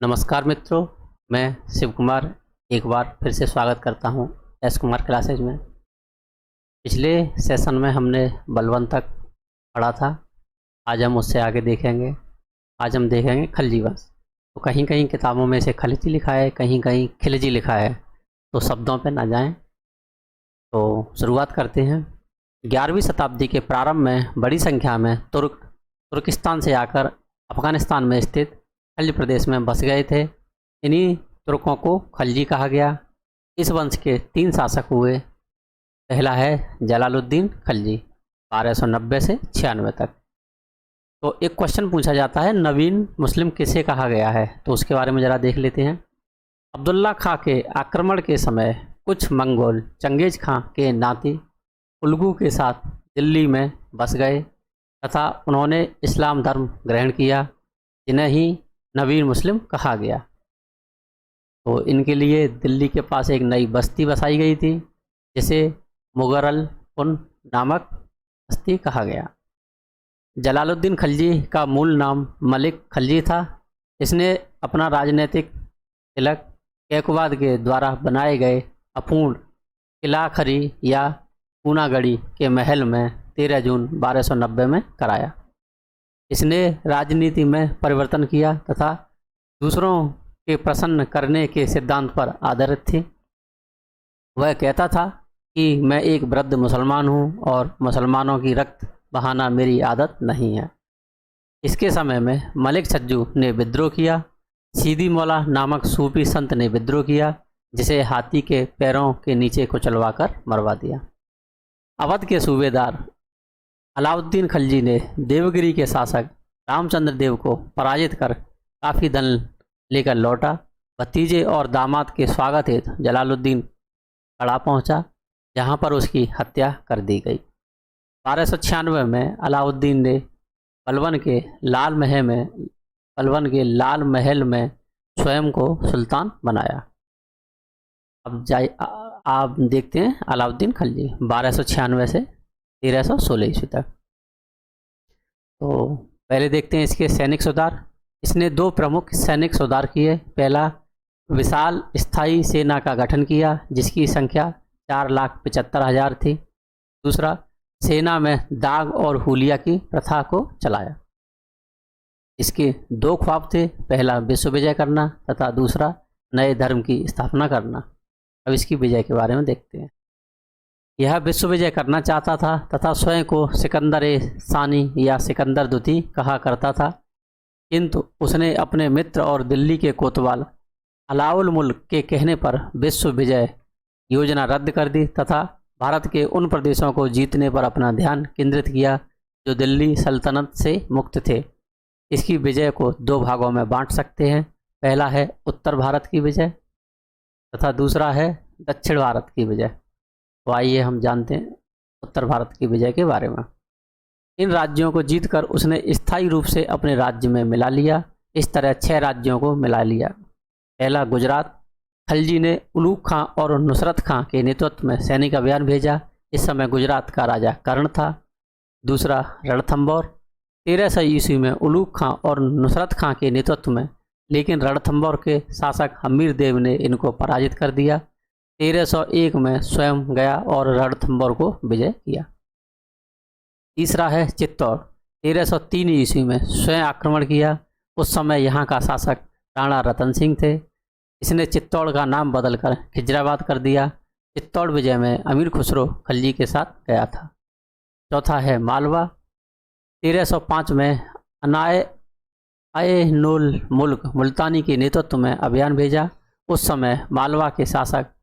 नमस्कार मित्रों, मैं शिव कुमार एक बार फिर से स्वागत करता हूं एस कुमार क्लासेज में। पिछले सेशन में हमने बलवन तक पढ़ा था। आज हम उससे आगे देखेंगे। आज हम देखेंगे खलजी वंश। तो कहीं कहीं किताबों में इसे खलजी लिखा है, कहीं कहीं खिलजी लिखा है, तो शब्दों पे ना जाएं। तो शुरुआत करते हैं। 11वीं शताब्दी के प्रारंभ में बड़ी संख्या में तुर्किस्तान से आकर अफगानिस्तान में स्थित खल्ज प्रदेश में बस गए थे। इन्हीं तुर्कों को खलजी कहा गया। इस वंश के 3 शासक हुए। पहला है जलालुद्दीन खलजी, 1290 से 96 तक। तो एक क्वेश्चन पूछा जाता है, नवीन मुस्लिम किसे कहा गया है? तो उसके बारे में ज़रा देख लेते हैं। अब्दुल्ला खां के आक्रमण के समय कुछ मंगोल चंगेज खां के नाती उल्गू के साथ दिल्ली में बस गए तथा उन्होंने इस्लाम धर्म ग्रहण किया, जिन्हें ही नवीन मुस्लिम कहा गया। तो इनके लिए दिल्ली के पास एक नई बस्ती बसाई गई थी, जिसे मुगरल उन नामक बस्ती कहा गया। जलालुद्दीन खलजी का मूल नाम मलिक खलजी था। इसने अपना राजनीतिक तिलक कैकवाद के द्वारा बनाए गए अपूर्ण किला खरी या पूनागढ़ी के महल में 13 जून 1290 में कराया। इसने राजनीति में परिवर्तन किया तथा दूसरों के प्रसन्न करने के सिद्धांत पर आधारित थी। वह कहता था कि मैं एक वृद्ध मुसलमान हूँ और मुसलमानों की रक्त बहाना मेरी आदत नहीं है। इसके समय में मलिक छज्जू ने विद्रोह किया। सीदी मौला नामक सूफी संत ने विद्रोह किया, जिसे हाथी के पैरों के नीचे कुचलवाकर मरवा दिया। अवध के सूबेदार अलाउद्दीन खलजी ने देवगिरी के शासक रामचंद्र देव को पराजित कर काफ़ी धन लेकर लौटा। भतीजे और दामाद के स्वागत हेतु जलालुद्दीन कड़ा पहुंचा, जहां पर उसकी हत्या कर दी गई। 1296 में अलाउद्दीन ने बलवन के लाल महल में स्वयं को सुल्तान बनाया। अब आप देखते हैं अलाउद्दीन खलजी 1296 से 1316 ईस्वी तक। तो पहले देखते हैं इसके सैनिक सुधार। इसने 2 प्रमुख सैनिक सुधार किए। पहला, विशाल स्थायी सेना का गठन किया, जिसकी संख्या 4,75,000 थी। दूसरा, सेना में दाग और हुलिया की प्रथा को चलाया। इसके 2 ख्वाब थे, पहला विश्व विजय करना तथा दूसरा नए धर्म की स्थापना करना। अब इसकी विजय के बारे में देखते हैं। यह विश्व विजय करना चाहता था तथा स्वयं को सिकंदर ए सानी या सिकंदर द्वितीय कहा करता था, किंतु उसने अपने मित्र और दिल्ली के कोतवाल अलाउल मुल्क के कहने पर विश्व विजय योजना रद्द कर दी तथा भारत के उन प्रदेशों को जीतने पर अपना ध्यान केंद्रित किया जो दिल्ली सल्तनत से मुक्त थे। इसकी विजय को 2 भागों में बांट सकते हैं। पहला है उत्तर भारत की विजय तथा दूसरा है दक्षिण भारत की विजय। तो आइए हम जानते हैं उत्तर भारत की विजय के बारे में। इन राज्यों को जीतकर उसने स्थायी रूप से अपने राज्य में मिला लिया। इस तरह 6 राज्यों को मिला लिया। पहला, गुजरात। खलजी ने उलूग खां और नुसरत खां के नेतृत्व में सैनिक अभियान भेजा। इस समय गुजरात का राजा कर्ण था। दूसरा, रणथंभौर। 1300 ईस्वी में उलूग खां और नुसरत खां के नेतृत्व में, लेकिन रणथंभौर के शासक हमीर देव ने इनको पराजित कर दिया। 1301 में स्वयं गया और रणथंभौर को विजय किया। तीसरा है चित्तौड़। 1303 ईस्वी में स्वयं आक्रमण किया। उस समय यहाँ का शासक राणा रतन सिंह थे। इसने चित्तौड़ का नाम बदलकर खिजराबाद कर दिया। चित्तौड़ विजय में अमीर खुसरो खलजी के साथ गया था। चौथा है मालवा। 1305 में अनाए नूल मुल्क मुल्तानी के नेतृत्व में अभियान भेजा। उस समय मालवा के शासक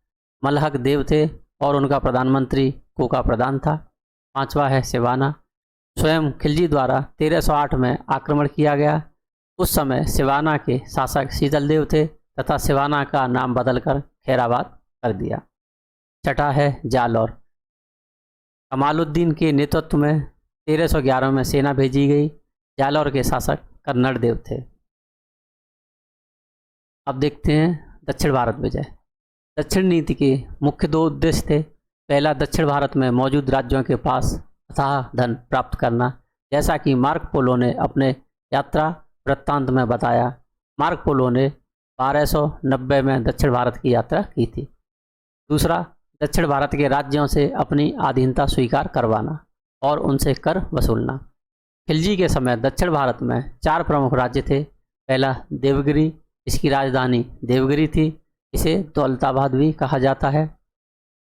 मलहक देव थे और उनका प्रधानमंत्री कोका प्रधान था। 5वां है सिवाना। स्वयं खिलजी द्वारा 1308 में आक्रमण किया गया। उस समय सिवाना के शासक शीतल देव थे तथा सिवाना का नाम बदलकर खैराबाद कर दिया। 6ठा है जालौर। कमालुद्दीन के नेतृत्व में 1311 में सेना भेजी गई। जालौर के शासक कन्नड़ देव थे। अब देखते हैं दक्षिण भारत विजय। दक्षिण नीति के मुख्य 2 उद्देश्य थे। पहला, दक्षिण भारत में मौजूद राज्यों के पास अथाह धन प्राप्त करना, जैसा कि मार्क पोलो ने अपने यात्रा वृत्तांत में बताया। मार्क पोलो ने 1290 में दक्षिण भारत की यात्रा की थी। दूसरा, दक्षिण भारत के राज्यों से अपनी अधीनता स्वीकार करवाना और उनसे कर वसूलना। खिलजी के समय दक्षिण भारत में 4 प्रमुख राज्य थे। पहला देवगिरी, इसकी राजधानी देवगिरी थी, इसे दौलताबाद भी कहा जाता है।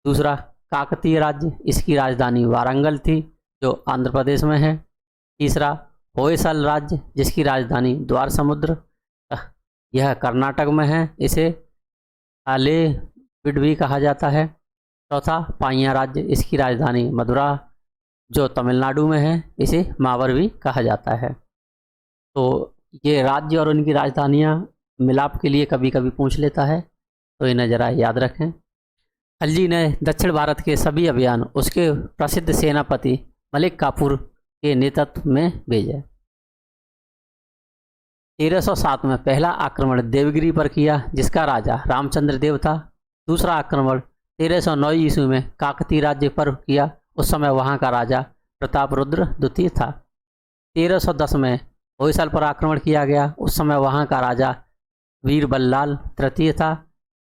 दूसरा काकतीय राज्य, इसकी राजधानी वारंगल थी जो आंध्र प्रदेश में है। तीसरा होयसल राज्य, जिसकी राजधानी द्वार समुद्र, यह कर्नाटक में है, इसे हालेबीड भी कहा जाता है। चौथा पाइया राज्य, इसकी राजधानी मदुरा जो तमिलनाडु में है, इसे मावर भी कहा जाता है। तो ये राज्य और उनकी राजधानियाँ मिलाप के लिए कभी कभी पूछ लेता है, तो इन्हें ज़रा याद रखें। खिलजी ने दक्षिण भारत के सभी अभियान उसके प्रसिद्ध सेनापति मलिक काफूर के नेतृत्व में भेजे। 1307 में पहला आक्रमण देवगिरी पर किया, जिसका राजा रामचंद्र देव था। दूसरा आक्रमण 1309 ईस्वी में काकतीय राज्य पर किया, उस समय वहां का राजा प्रतापरुद्र द्वितीय था। 1310 में होयसल पर आक्रमण किया गया, उस समय वहां का राजा वीरबल्लाल तृतीय था।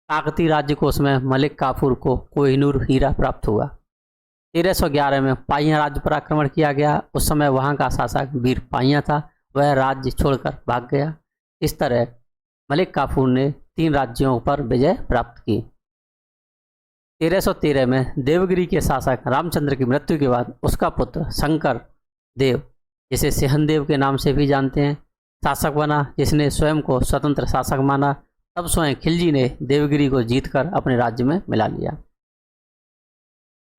काकतीय राज्य को उसमें मलिक काफूर को कोहिनूर हीरा प्राप्त हुआ। 1311 में पाइया राज्य पर आक्रमण किया गया, उस समय वहां का शासक वीर पाइया था, वह राज्य छोड़कर भाग गया। इस तरह मलिक काफूर ने 3 राज्यों पर विजय प्राप्त की। 1313 में देवगिरी के शासक रामचंद्र की मृत्यु के बाद उसका पुत्र शंकर देव, जिसे सिहनदेव के नाम से भी जानते हैं, शासक बना, जिसने स्वयं को स्वतंत्र शासक माना। तब स्वयं खिलजी ने देवगिरी को जीतकर अपने राज्य में मिला लिया।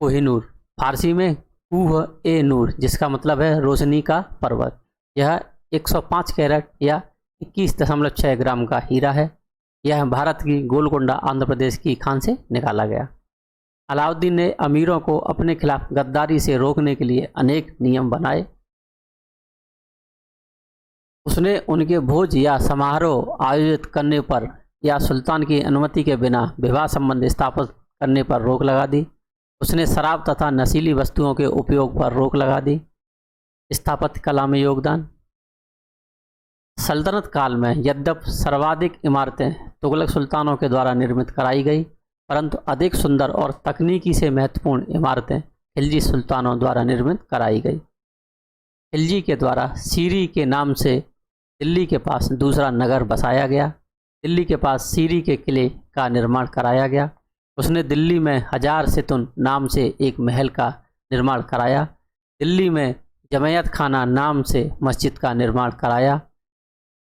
कोहिनूर, फारसी में कूह ए नूर, जिसका मतलब है रोशनी का पर्वत। यह 105 कैरेट या 21.6 ग्राम का हीरा है। यह भारत की गोलकोंडा आंध्र प्रदेश की खान से निकाला गया। अलाउद्दीन ने अमीरों को अपने खिलाफ गद्दारी से रोकने के लिए अनेक नियम बनाए। उसने उनके भोज या समारोह आयोजित करने पर या सुल्तान की अनुमति के बिना विवाह संबंध स्थापित करने पर रोक लगा दी। उसने शराब तथा नशीली वस्तुओं के उपयोग पर रोक लगा दी। स्थापत्य कला में योगदान। सल्तनत काल में यद्यपि सर्वाधिक इमारतें तुगलक सुल्तानों के द्वारा निर्मित कराई गई, परंतु अधिक सुंदर और तकनीकी से महत्वपूर्ण इमारतें खिलजी सुल्तानों द्वारा निर्मित कराई गई। खिलजी के द्वारा सीरी के नाम से दिल्ली के पास दूसरा नगर बसाया गया। दिल्ली के पास सीरी के किले का निर्माण कराया गया। उसने दिल्ली में 1000 सितुन नाम से एक महल का निर्माण कराया। दिल्ली में जमैयत खाना नाम से मस्जिद का निर्माण कराया।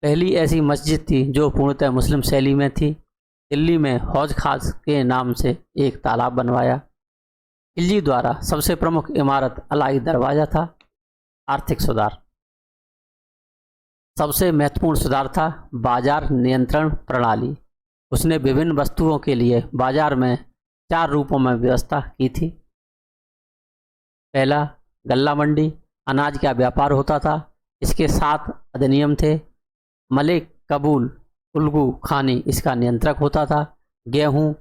पहली ऐसी मस्जिद थी जो पूर्णतः मुस्लिम शैली में थी। दिल्ली में हौज खास के नाम से एक तालाब बनवाया। खिलजी द्वारा सबसे प्रमुख इमारत अलाई दरवाज़ा था। आर्थिक सुधार। सबसे महत्वपूर्ण सुधार था बाजार नियंत्रण प्रणाली। उसने विभिन्न वस्तुओं के लिए बाजार में 4 रूपों में व्यवस्था की थी। पहला, गल्ला मंडी, अनाज का व्यापार होता था। इसके 7 अधिनियम थे। मलिक कबूल उल्गू खानी इसका नियंत्रक होता था। गेहूँ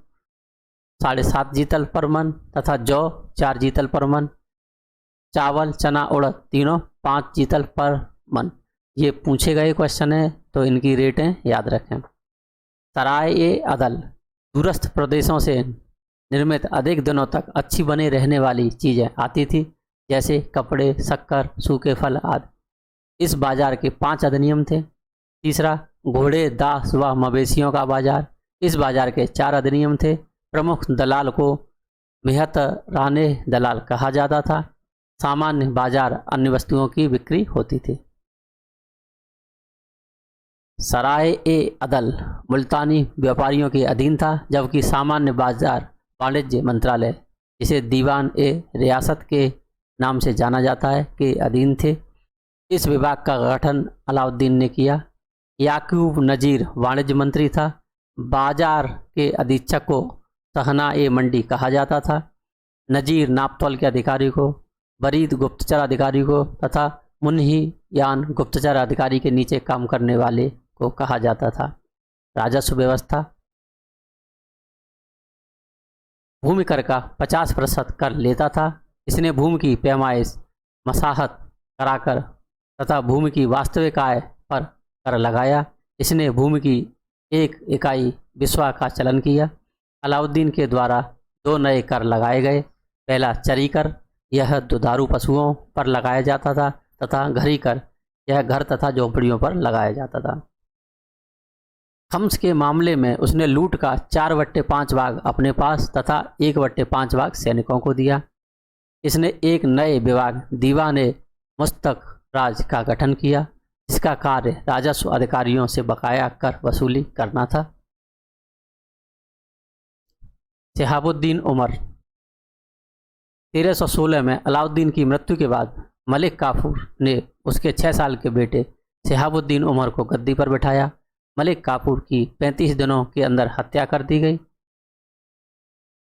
7.5 जीतल पर मन तथा जौ 4 जीतल पर मन। चावल, चना, उड़द तीनों 5 जीतल पर मन। ये पूछे गए क्वेश्चन है, तो इनकी रेटें याद रखें। सराय ए अदल, दूरस्थ प्रदेशों से निर्मित अधिक दिनों तक अच्छी बने रहने वाली चीज़ें आती थी, जैसे कपड़े, शक्कर, सूखे फल आदि। इस बाजार के 5 अधिनियम थे। तीसरा, घोड़े, दास व मवेशियों का बाजार। इस बाजार के 4 अधिनियम थे। प्रमुख दलाल को मेहतराने दलाल कहा जाता था। सामान्य बाजार अन्य वस्तुओं की बिक्री होती थी। सराय ए अदल मुल्तानी व्यापारियों के अधीन था, जबकि सामान्य बाजार वाणिज्य मंत्रालय, जिसे दीवान ए रियासत के नाम से जाना जाता है, के अधीन थे। इस विभाग का गठन अलाउद्दीन ने किया। याकूब नजीर वाणिज्य मंत्री था। बाजार के अधीक्षक को सहना ए मंडी कहा जाता था। नजीर नापतोल के अधिकारी को, बरीद गुप्तचर अधिकारी को तथा मुन्हियान गुप्तचर अधिकारी के नीचे काम करने वाले को कहा जाता था। राजस्व व्यवस्था। भूमि कर का 50% कर लेता था। इसने भूमि की पैमाइश, मसाहत कराकर तथा भूमि की वास्तविक आय पर कर लगाया। इसने भूमि की एक इकाई बिस्वा का चलन किया। अलाउद्दीन के द्वारा 2 नए कर लगाए गए। पहला चरी कर, यह दुधारू पशुओं पर लगाया जाता था, तथा घरी कर, यह घर तथा झोंपड़ियों पर लगाया जाता था। खम्स के मामले में उसने लूट का 4/5 भाग अपने पास तथा 1/5 भाग सैनिकों को दिया। इसने एक नए विभाग दीवान मुस्तक राज का गठन किया। इसका कार्य राजस्व अधिकारियों से बकाया कर वसूली करना था। शिहाबुद्दीन उमर 1316 में अलाउद्दीन की मृत्यु के बाद मलिक काफूर ने उसके 6 साल के बेटे शिहाबुद्दीन उमर को गद्दी पर बिठाया। मलिक काफूर की 35 दिनों के अंदर हत्या कर दी गई।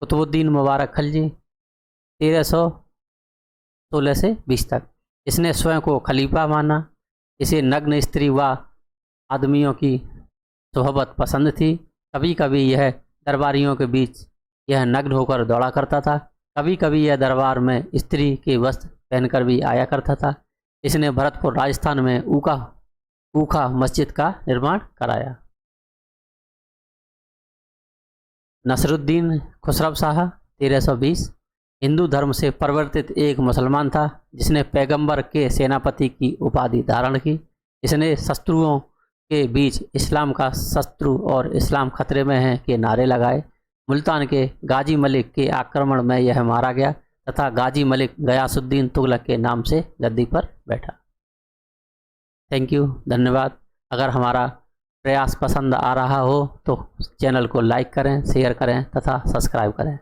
कुतुबुद्दीन मुबारक खलजी 1316 से 20 तक, इसने स्वयं को खलीफा माना। इसे नग्न स्त्री व आदमियों की सोहबत पसंद थी। कभी कभी यह दरबारियों के बीच यह नग्न होकर दौड़ा करता था। कभी कभी यह दरबार में स्त्री के वस्त्र पहनकर भी आया करता था। इसने भरतपुर राजस्थान में ऊखा मस्जिद का निर्माण कराया। नसरुद्दीन खुसरव शाह 1320 हिंदू धर्म से परिवर्तित एक मुसलमान था, जिसने पैगंबर के सेनापति की उपाधि धारण की। इसने शत्रुओं के बीच इस्लाम का शत्रु और इस्लाम खतरे में है के नारे लगाए। मुल्तान के गाजी मलिक के आक्रमण में यह मारा गया तथा गाजी मलिक गयासुद्दीन तुगलक के नाम से गद्दी पर बैठा। थैंक यू, धन्यवाद। अगर हमारा प्रयास पसंद आ रहा हो तो चैनल को लाइक करें, शेयर करें तथा सब्सक्राइब करें।